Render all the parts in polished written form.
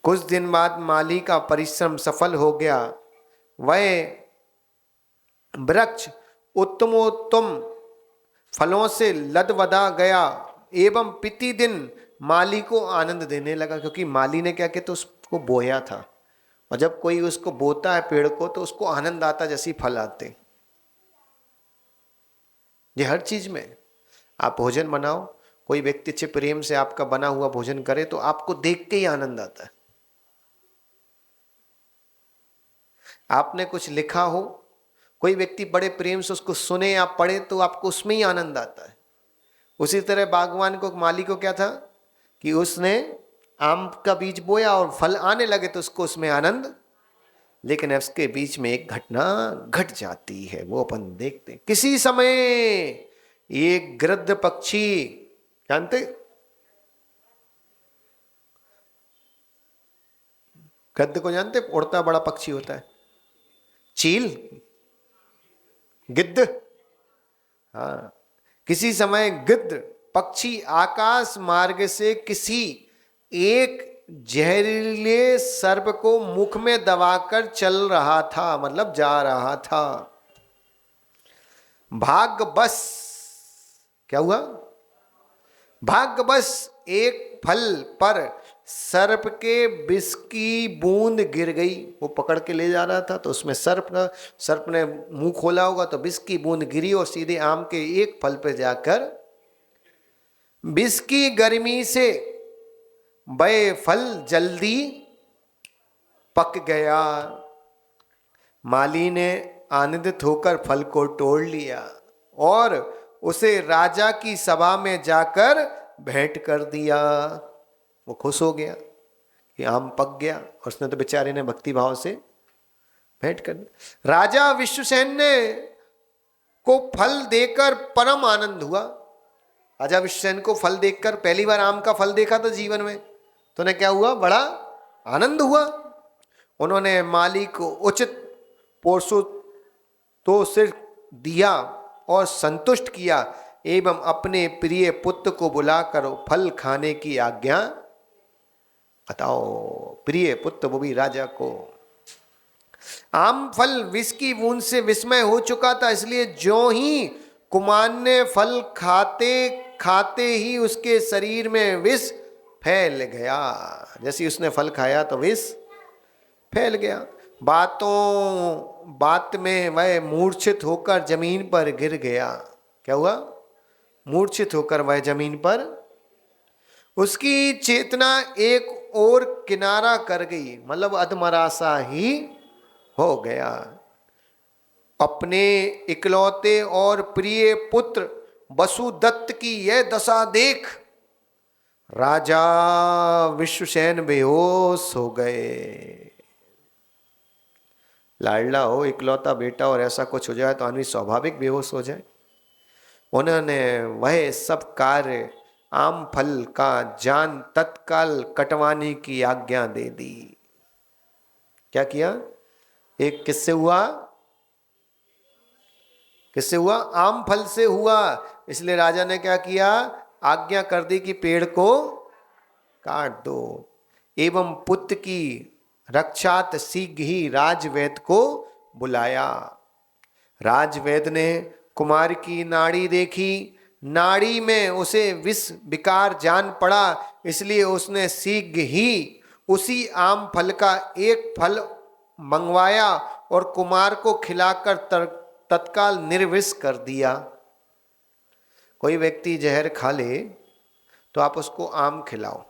कुछ दिन बाद माली का परिश्रम सफल हो गया। वह वृक्ष उत्तमोत्तम फलों से लदबदा गया एवं प्रतिदिन माली को आनंद देने लगा, क्योंकि माली ने क्या किया, तो उसको बोया था, और जब कोई उसको बोता है पेड़ को तो उसको आनंद आता जैसे ही फल आते। ये हर चीज में आप भोजन बनाओ, कोई व्यक्ति अच्छे प्रेम से आपका बना हुआ भोजन करे तो आपको देख के ही आनंद आता है। आपने कुछ लिखा हो, कोई व्यक्ति बड़े प्रेम से उसको सुने या पढ़े तो आपको उसमें ही आनंद आता है। उसी तरह बागवान को, माली को क्या था कि उसने आम का बीज बोया और फल आने लगे तो उसको उसमें आनंद, लेकिन उसके बीच में एक घटना घट जाती है, वो अपन देखते हैं। किसी समय एक गिद्ध पक्षी, जानते गद्द को, जानते उड़ता बड़ा पक्षी होता है, चील, गिद्ध। हाँ, किसी समय गिद्ध पक्षी आकाश मार्ग से किसी एक जहरीले सर्प को मुख में दबाकर चल रहा था, मतलब जा रहा था। भाग्यवश क्या हुआ, भाग्यवश एक फल पर सर्प के विष की बूंद गिर गई। वो पकड़ के ले जा रहा था तो उसमें सर्प ने मुंह खोला होगा तो विष की बूंद गिरी और सीधे आम के एक फल पे जाकर विष की गर्मी से वह फल जल्दी पक गया। माली ने आनंदित होकर फल को तोड़ लिया और उसे राजा की सभा में जाकर भेंट कर दिया। वो खुश हो गया कि आम पक गया, और उसने तो बेचारे ने भक्ति भाव से भेंट कर दिया। राजा विश्वसेन ने को फल देकर परम आनंद हुआ। राजा विश्वसेन को फल देखकर, पहली बार आम का फल देखा था जीवन में, तो उन्हें क्या हुआ, बड़ा आनंद हुआ। उन्होंने माली को उचित पारितोषिक दिया और संतुष्ट किया एवं अपने प्रिय पुत्र को बुलाकर फल खाने की आज्ञा बताओ। प्रिय पुत्र, वो भी राजा को। आम फल विष की बूंद से विस्मय हो चुका था, इसलिए जो ही कुमार ने फल खाते खाते ही उसके शरीर में विष फैल गया। जैसे उसने फल खाया तो विष फैल गया। बात में वह मूर्छित होकर जमीन पर गिर गया। क्या हुआ, मूर्छित होकर वह जमीन पर, उसकी चेतना एक और किनारा कर गई, मतलब अधमरासा ही हो गया। अपने इकलौते और प्रिय पुत्र वसुदत्त की यह दशा देख राजा विश्वसेन बेहोश हो गए। लाडला हो, इकलौता बेटा, और ऐसा कुछ हो जाए तो आदमी स्वाभाविक बेहोश हो जाए। उन्होंने वह सब कार्य आम फल का जान तत्काल कटवाने की आज्ञा दे दी। क्या किया, एक किससे हुआ, किससे हुआ, आम फल से हुआ। इसलिए राजा ने क्या किया, आज्ञा कर दी कि पेड़ को काट दो एवं पुत्र की रक्षात शीघ्र ही राजवैद्य को बुलाया। राजवैद्य ने कुमार की नाड़ी देखी, नाड़ी में उसे विष विकार जान पड़ा, इसलिए उसने शीघ्र ही उसी आम फल का एक फल मंगवाया और कुमार को खिलाकर तत्काल निर्विष कर दिया। कोई व्यक्ति जहर खा ले तो आप उसको आम खिलाओ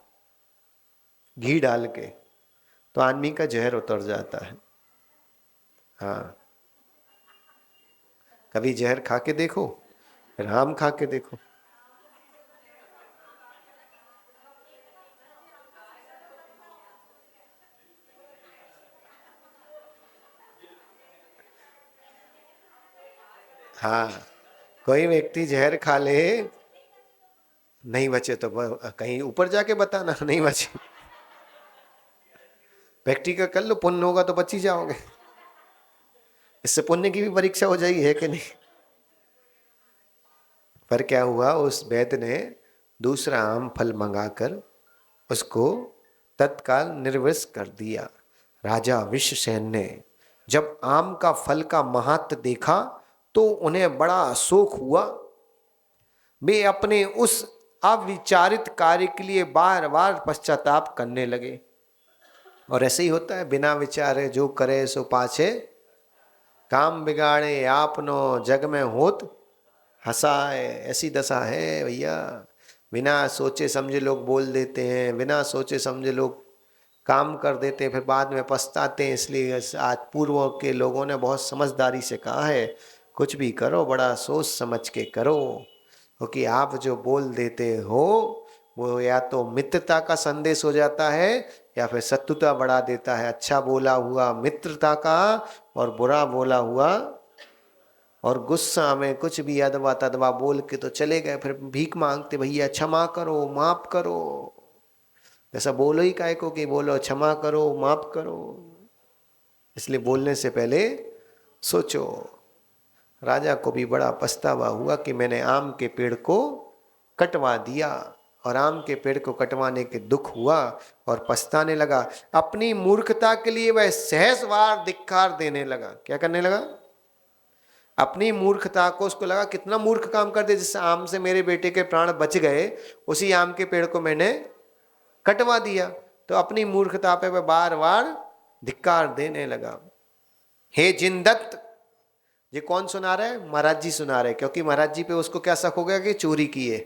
घी डाल के, तो आदमी का जहर उतर जाता है। हाँ, कभी जहर खा के देखो, फिर आम खा के देखो। हाँ, कोई व्यक्ति जहर खा ले, नहीं बचे तो कहीं ऊपर जाके बताना, नहीं बचे प्रैक्टिकल कर लो, पुण्य होगा तो बच ही जाओगे। इससे पुण्य की भी परीक्षा हो जाएगी, है कि नहीं। पर क्या हुआ, उस वैद्य ने दूसरा आम फल मंगाकर उसको तत्काल निर्विष कर दिया। राजा विश्वसेन ने जब आम का फल का महत्व देखा तो उन्हें बड़ा शोक हुआ। वे अपने उस अविचारित कार्य के लिए बार बार पश्चाताप करने लगे। और ऐसे ही होता है, बिना विचारे जो करे सो पाछे, काम बिगाड़े आपनो जग में होत हंसाए। ऐसी दशा है भैया। बिना सोचे समझे लोग बोल देते हैं, बिना सोचे समझे लोग काम कर देते हैं, फिर बाद में पछताते हैं। इसलिए आज पूर्वों के लोगों ने बहुत समझदारी से कहा है, कुछ भी करो बड़ा सोच समझ के करो, क्योंकि आप जो बोल देते हो वो या तो मित्रता का संदेश हो जाता है या फिर शत्रुता बढ़ा देता है। अच्छा बोला हुआ मित्रता का और बुरा बोला हुआ, और गुस्सा में कुछ भी अदवा तदवा बोल के तो चले गए, फिर भीख मांगते, भैया क्षमा करो माफ करो। ऐसा बोलो ही काहे को कि बोलो क्षमा करो माफ करो। इसलिए बोलने से पहले सोचो। राजा को भी बड़ा पछतावा हुआ कि मैंने आम के पेड़ को कटवा दिया, और आम के पेड़ को कटवाने के दुख हुआ और पछताने लगा। अपनी मूर्खता के लिए वह सहस्वार धिक्कार देने लगा। क्या करने लगा? अपनी मूर्खता को, उसको लगा कितना मूर्ख काम कर दिया, जिससे आम से मेरे बेटे के प्राण बच गए, उसी आम के पेड़ को मैंने कटवा दिया। तो अपनी मूर्खता पे वह बार बार धिक्कार देने लगा। हे जिनदत्त, ये कौन सुना रहा है? महाराज जी सुना रहे, क्योंकि महाराज जी पे उसको क्या शक हो गया कि चोरी की है।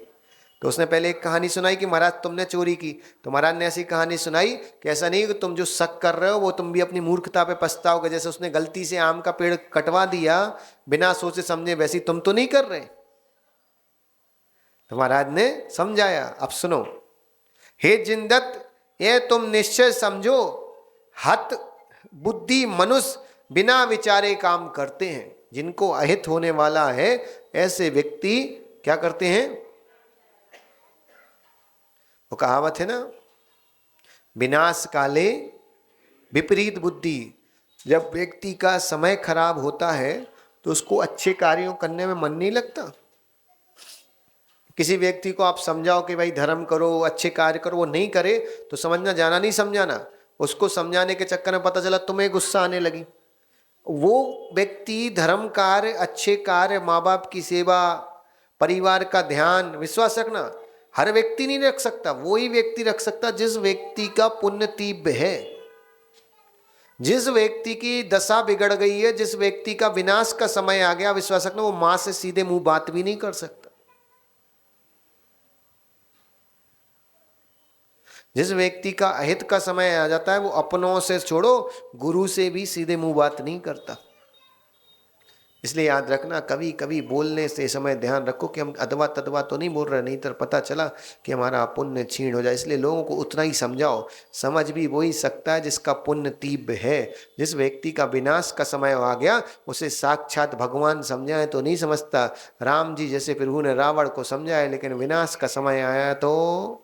तो उसने पहले एक कहानी सुनाई कि महाराज तुमने चोरी की, तो महाराज ने ऐसी कहानी सुनाई कि ऐसा नहीं कि तुम जो शक कर रहे हो वो तुम भी अपनी मूर्खता पे पछताओगे। जैसे उसने गलती से आम का पेड़ कटवा दिया बिना सोचे समझे, वैसी तुम तो नहीं कर रहे। तो महाराज ने समझाया। अब सुनो, हे जिनदत्त, ये तुम निश्चय समझो, हत बुद्धि मनुष्य बिना विचारे काम करते हैं। जिनको अहित होने वाला है ऐसे व्यक्ति क्या करते हैं? वो कहावत है ना, विनाश काले विपरीत बुद्धि। जब व्यक्ति का समय खराब होता है तो उसको अच्छे कार्यों करने में मन नहीं लगता। किसी व्यक्ति को आप समझाओ कि भाई धर्म करो, अच्छे कार्य करो, वो नहीं करे तो समझना जाना नहीं समझाना। उसको समझाने के चक्कर में पता चला तुम्हें गुस्सा आने लगी। वो व्यक्ति धर्म कार्य, अच्छे कार्य, माँ बाप की सेवा, परिवार का ध्यान, विश्वास रखना हर व्यक्ति नहीं रख सकता। वो ही व्यक्ति रख सकता जिस व्यक्ति का पुण्य तीव्र है, जिस व्यक्ति की दशा बिगड़ गई है, जिस व्यक्ति का विनाश का समय आ गया। विश्वास रखना वो मां से सीधे मुंह बात भी नहीं कर सकता। जिस व्यक्ति का अहित का समय आ जाता है वो अपनों से छोड़ो गुरु से भी सीधे मुंह बात नहीं करता। इसलिए याद रखना, कभी कभी बोलने से समय ध्यान रखो कि हम अदवा तदवा तो नहीं बोल रहे, नहीं तो पता चला कि हमारा पुण्य क्षीण हो जाए। इसलिए लोगों को उतना ही समझाओ। समझ भी वही सकता है जिसका पुण्य तीव्र है। जिस व्यक्ति का विनाश का समय आ गया उसे साक्षात भगवान समझाए तो नहीं समझता। राम जी जैसे प्रभु ने रावण को समझाया, लेकिन विनाश का समय आया तो।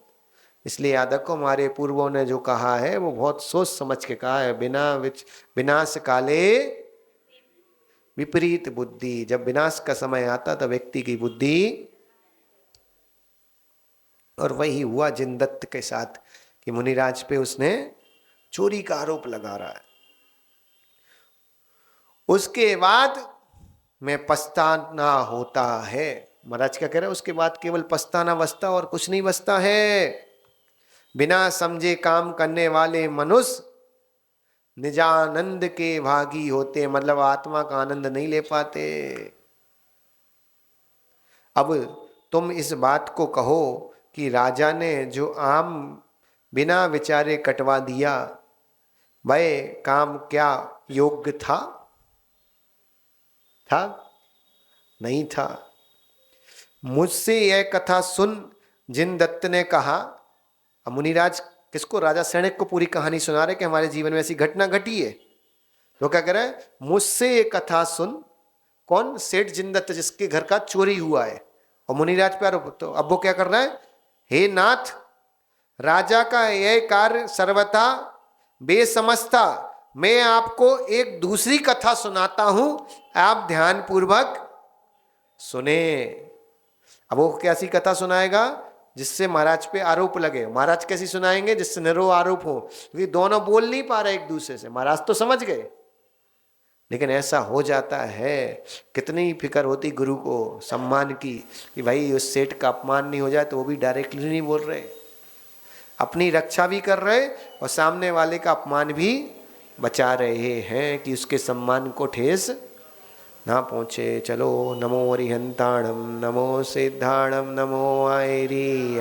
इसलिए याद रखो, हमारे पूर्वों ने जो कहा है वो बहुत सोच समझ के कहा है। विनाश काले विपरीत बुद्धि। जब विनाश का समय आता तो व्यक्ति की बुद्धि, और वही हुआ जिनदत्त के साथ कि मुनिराज पे उसने चोरी का आरोप लगा रहा है। उसके बाद में पछताना होता है। महाराज क्या कह रहे हैं? उसके बाद केवल पछताना बचता और कुछ नहीं बचता है। बिना समझे काम करने वाले मनुष्य निजानंद के भागी होते, मतलब आत्मा का आनंद नहीं ले पाते। अब तुम इस बात को कहो कि राजा ने जो आम बिना विचारे कटवा दिया, वह काम क्या योग्य था? नहीं था। मुझसे यह कथा सुन जिनदत्त ने कहा। अब मुनिराज किसको? राजा सैनिक को पूरी कहानी सुना रहे कि हमारे जीवन में ऐसी घटना घटी है। तो क्या कह रहा है? मुझसे ये कथा सुन। कौन? सेठ जिनदत्त, जिसके घर का चोरी हुआ है। और मुनिराज पे आरोप। तो अब वो क्या कर रहा है? हे नाथ, राजा का यह कार्य सर्वथा बेसमझ था। मैं आपको एक दूसरी कथा सुनाता हूं, आप ध्यान पूर्वक सुने। अब वो कैसी कथा सुनाएगा? जिससे महाराज पे आरोप लगे। महाराज कैसी सुनाएंगे? जिससे निरो आरोप हो, क्योंकि दोनों बोल नहीं पा रहे एक दूसरे से। महाराज तो समझ गए, लेकिन ऐसा हो जाता है। कितनी फिक्र होती गुरु को सम्मान की कि भाई उस सेठ का अपमान नहीं हो जाए, तो वो भी डायरेक्टली नहीं बोल रहे, अपनी रक्षा भी कर रहे और सामने वाले का अपमान भी बचा रहे हैं कि उसके सम्मान को ठेस ना पहुँचे। चलो, नमो अरिहंताणम, नमो सिद्धाणम, नमो आयरी।